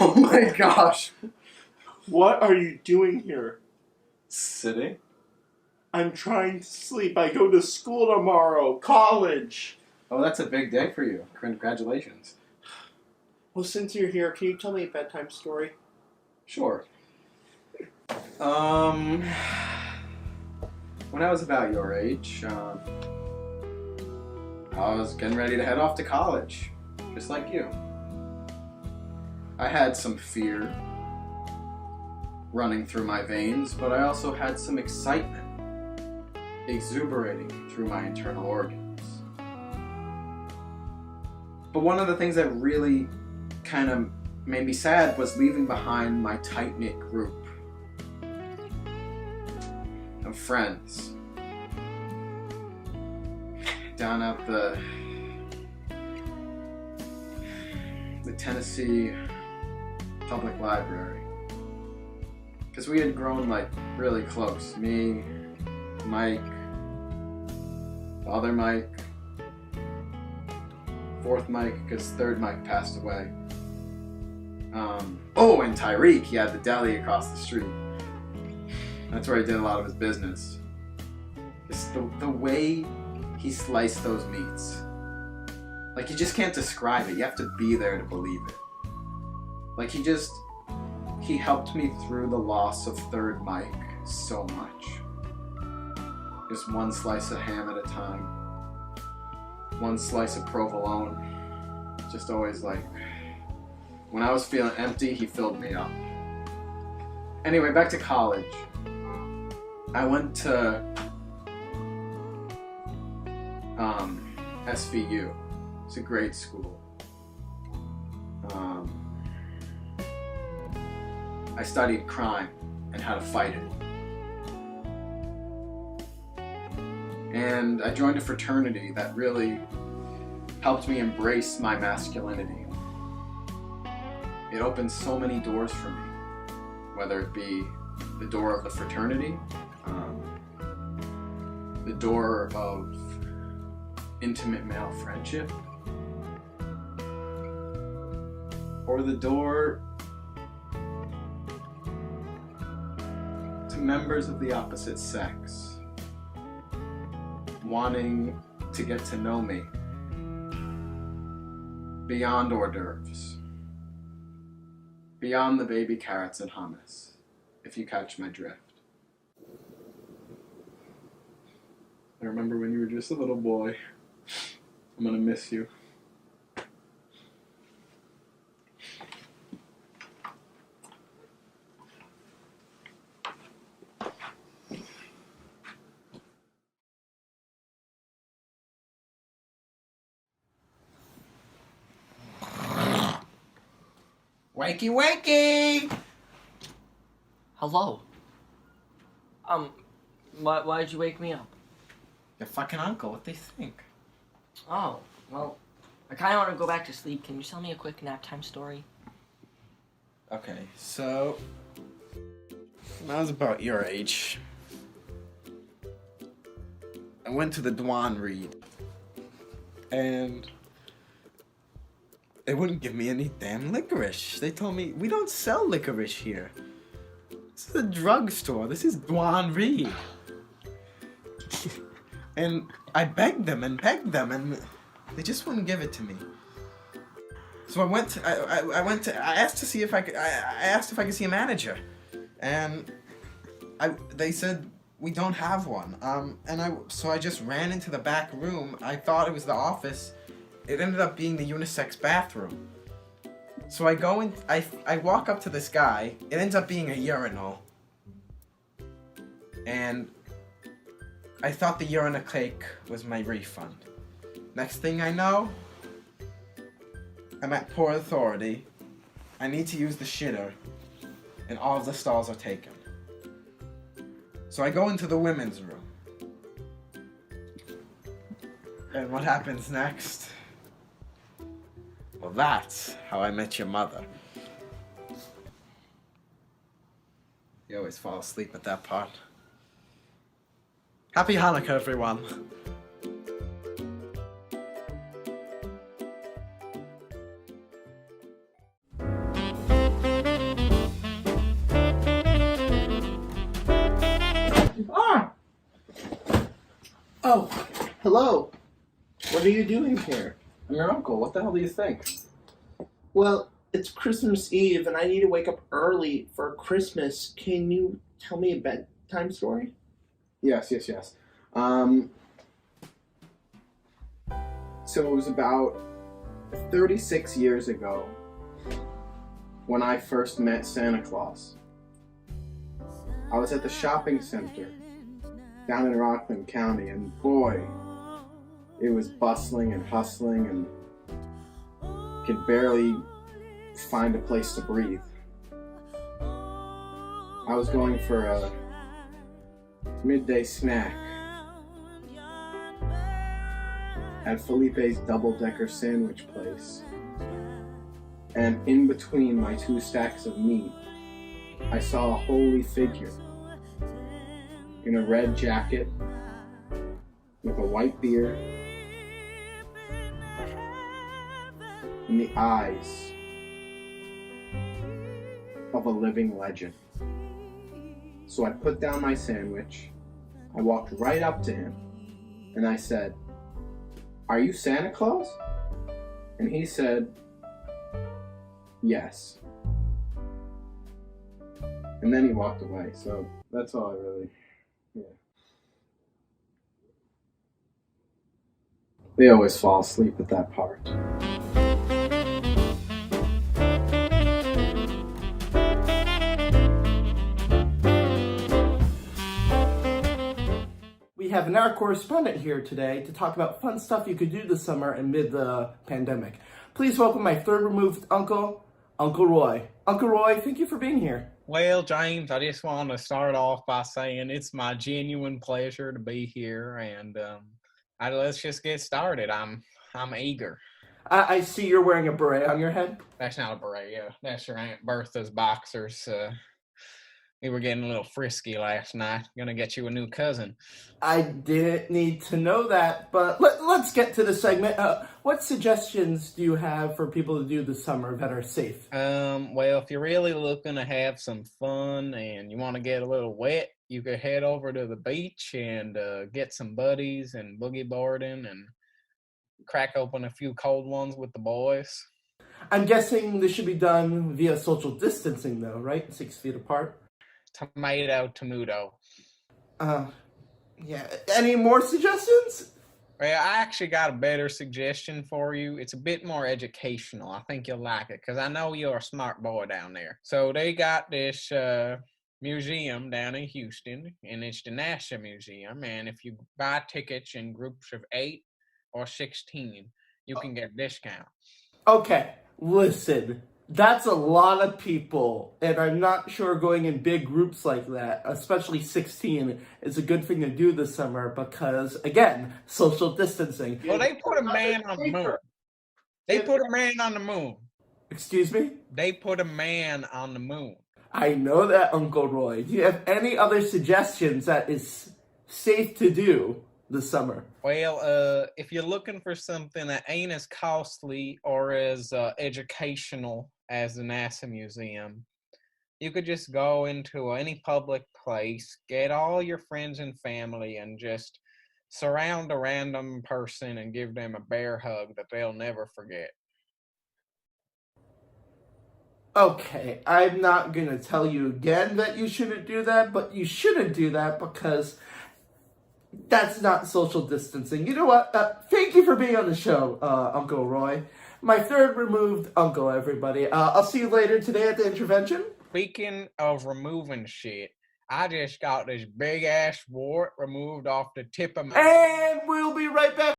Oh my gosh. What are you doing here? Sitting? I'm trying to sleep. I go to school tomorrow. College. Oh, that's a big day for you. Congratulations. Well, since you're here, can you tell me a bedtime story? Sure. When I was about your age, I was getting ready to head off to college, just like you. I had some fear running through my veins, but I also had some excitement exuberating through my internal organs. But one of the things that really kind of made me sad was leaving behind my tight-knit group of friends down at the Tennessee Public Library. Because we had grown like really close. Me, Mike, the other Mike, fourth Mike, because third Mike passed away. And Tyreek, he had the deli across the street. That's where he did a lot of his business. Just the way he sliced those meats. Like, you just can't describe it. You have to be there to believe it. Like, he helped me through the loss of third Mike so much. Just one slice of ham at a time. One slice of provolone. Just always like, when I was feeling empty, he filled me up. Anyway, back to college. I went to SVU. It's a great school. I studied crime and how to fight it. And I joined a fraternity that really helped me embrace my masculinity. It opened so many doors for me, whether it be the door of the fraternity, the door of intimate male friendship, or the door to members of the opposite sex wanting to get to know me beyond hors d'oeuvres, beyond the baby carrots and hummus, if you catch my drift. I remember when you were just a little boy. I'm gonna miss you. Wakey, wakey! Hello. Why'd you wake me up? Your fucking uncle, what they think? Oh, well, I kinda wanna go back to sleep. Can you tell me a quick nap time story? Okay, so when I was about your age, I went to the Dwan Reed, and they wouldn't give me any damn licorice. They told me, we don't sell licorice here. This is a drugstore. This is Dwan Reed. And I begged them, and they just wouldn't give it to me. So I asked to see if I asked if I could see a manager, and they said we don't have one. So I just ran into the back room. I thought it was the office. It ended up being the unisex bathroom. So I go in, I walk up to this guy. It ends up being a urinal. And I thought the urinal cake was my refund. Next thing I know, I'm at Port Authority. I need to use the shitter, and all of the stalls are taken. So I go into the women's room. And what happens next? Well, that's how I met your mother. You always fall asleep at that part. Happy Hanukkah, everyone. Oh, hello. What are you doing here? I'm your uncle. What the hell do you think? Well, it's Christmas Eve and I need to wake up early for Christmas. Can you tell me a bedtime story? Yes. So it was about 36 years ago when I first met Santa Claus. I was at the shopping center down in Rockland County, and boy, it was bustling and hustling and could barely find a place to breathe. I was going for a midday snack at Felipe's double-decker sandwich place, and in between my two stacks of meat, I saw a holy figure in a red jacket with a white beard and the eyes of a living legend. So I put down my sandwich, I walked right up to him, and I said, "Are you Santa Claus?" And he said, "Yes." And then he walked away, so that's all I really, They always fall asleep at that part. We have an our correspondent here today to talk about fun stuff you could do this summer amid the pandemic. Please welcome my third removed uncle, Uncle Roy. Uncle Roy, thank you for being here. Well, James, I just want to start off by saying it's my genuine pleasure to be here, and let's just get started. I'm eager. I see you're wearing a beret on your head. That's not a beret, yeah. That's your Aunt Bertha's boxers. We were getting a little frisky last night. Gonna get you a new cousin. I didn't need to know that, but let's get to the segment. What suggestions do you have for people to do this summer that are safe? Well, if you're really looking to have some fun and you want to get a little wet, you could head over to the beach and get some buddies and boogie boarding and crack open a few cold ones with the boys. I'm guessing this should be done via social distancing, though, right? 6 feet apart. Tomato. Yeah. Any more suggestions? Well, I actually got a better suggestion for you. It's a bit more educational. I think you'll like it because I know you're a smart boy down there. So they got this museum down in Houston, and it's the NASA Museum. And if you buy tickets in groups of 8 or 16, you can get a discount. Okay, listen. That's a lot of people, and I'm not sure going in big groups like that, especially 16, is a good thing to do this summer because, again, social distancing. Well, they put a man on the moon. Excuse me? They put a man on the moon. I know that, Uncle Roy. Do you have any other suggestions that is safe to do this summer? Well, if you're looking for something that ain't as costly or as educational as the NASA Museum, you could just go into any public place, get all your friends and family, and just surround a random person and give them a bear hug that they'll never forget. Okay, I'm not going to tell you again that you shouldn't do that, but you shouldn't do that because that's not social distancing. You know what? Thank you for being on the show, Uncle Roy. My third removed uncle, everybody. I'll see you later today at the intervention. Speaking of removing shit, I just got this big-ass wart removed off the tip of my... And we'll be right back.